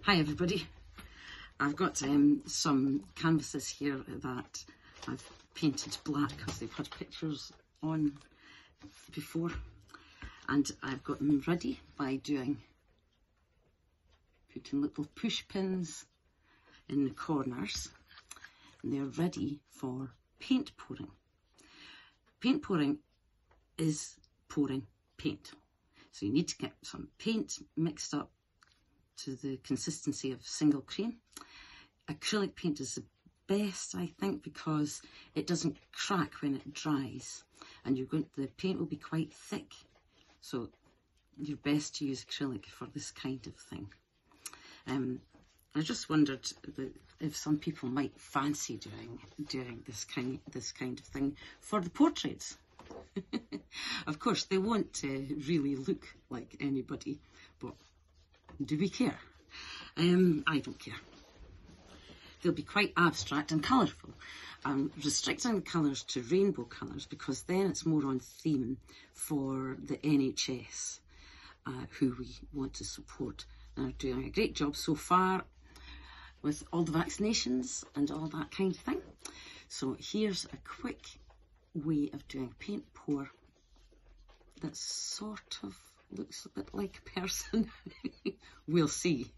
Hi everybody. I've got some canvases here that I've painted black because they've had pictures on before, and I've got them ready by putting little push pins in the corners, and they're ready for paint pouring. Paint pouring is pouring paint, so you need to get some paint mixed up to the consistency of single cream. Acrylic paint is the best, I think, because it doesn't crack when it dries, and the paint will be quite thick, so you're best to use acrylic for this kind of thing. I just wondered if some people might fancy doing this kind of thing for the portraits. Of course, they won't really look like anybody, but do we care? I don't care. They'll be quite abstract and colourful. I'm restricting the colours to rainbow colours because then it's more on theme for the NHS, who we want to support. They're doing a great job so far with all the vaccinations and all that kind of thing. So here's a quick way of doing paint pour that sort of looks a bit like a person. We'll see.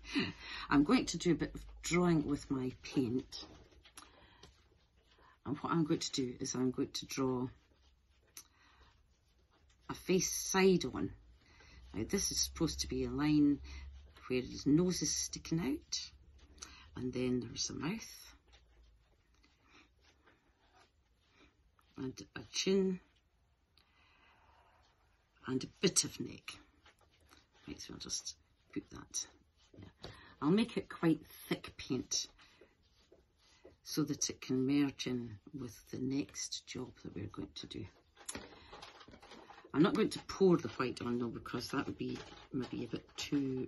I'm going to do a bit of drawing with my paint, and what I'm going to do is I'm going to draw a face side on. Now this is supposed to be a line where his nose is sticking out, and then there's a mouth and a chin and a bit of neck. Right, so I'll just put that. Yeah. I'll make it quite thick paint so that it can merge in with the next job that we're going to do. I'm not going to pour the white on though, because that would be maybe a bit too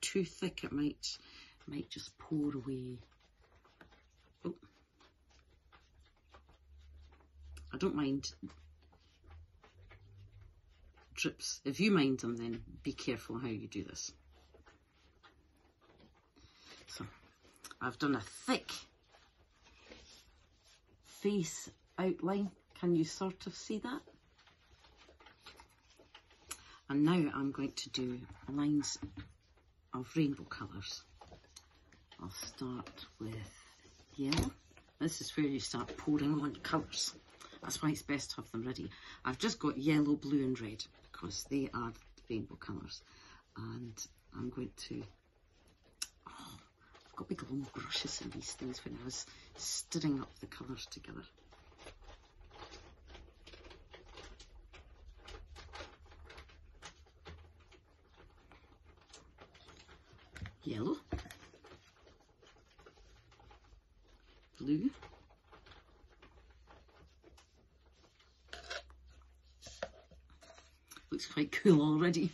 thick. It might just pour away. Oh. I don't mind drips. If you mind them, then be careful how you do this. So I've done a thick face outline. Can you sort of see that? And now I'm going to do lines of rainbow colours. I'll start with yellow. This is where you start pouring on colours. That's why it's best to have them ready. I've just got yellow, blue and red because they are the rainbow colours. And I'm going to, I've got big long brushes in these things when I was stirring up the colours together. Yellow, blue, looks quite cool already.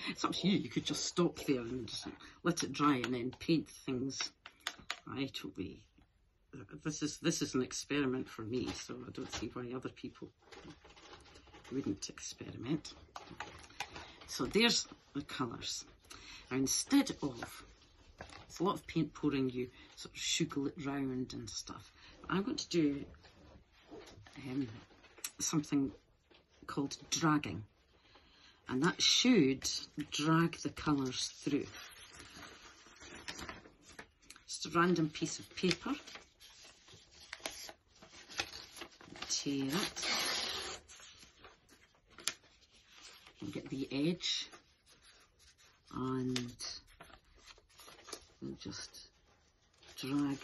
It's up to you. You could just stop there and just let it dry and then paint things right away. This is an experiment for me, so I don't see why other people wouldn't experiment. So there's the colours. Now instead of, it's a lot of paint pouring, you sort of sugar it round and stuff. I'm going to do something called dragging, and that should drag the colours through. Just a random piece of paper, tear it, and get the edge, and we'll just drag.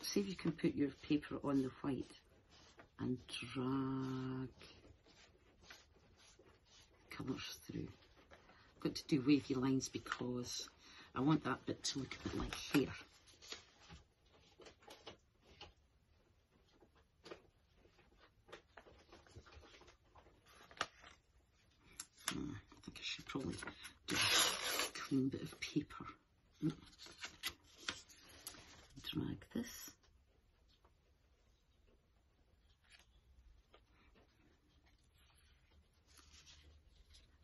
See if you can put your paper on the white and drag colours through. I've got to do wavy lines because I want that bit to look a bit like hair. I think I should probably do a clean bit of paper. Drag this.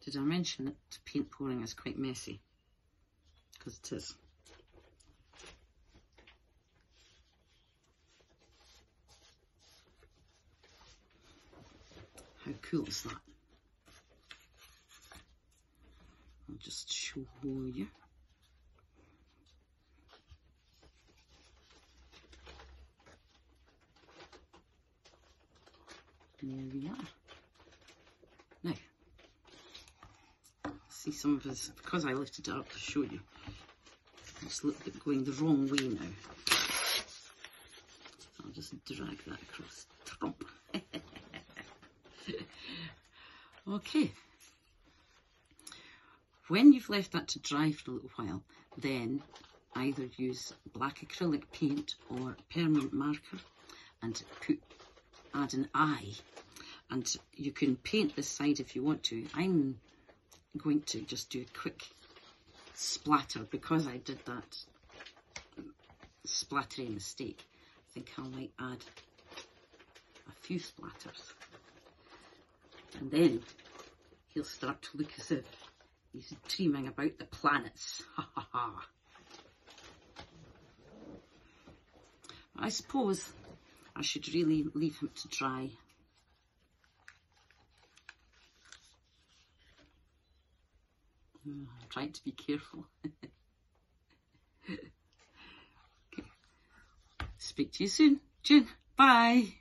Did I mention that paint pouring is quite messy? because it is. How cool is that? I'll just show you. There we are. Now, see some of this, because I lifted it up to show you, it's a little bit going the wrong way now. I'll just drag that across. Trump. Okay. When you've left that to dry for a little while, then either use black acrylic paint or permanent marker and add an eye. And you can paint this side if you want to. I'm going to just do a quick splatter because I did that splattery mistake. I think I might add a few splatters. And then he'll start to look as if he's dreaming about the planets. Ha ha ha. I suppose I should really leave him to dry. I'm trying to be careful. Okay. Speak to you soon. June. Bye.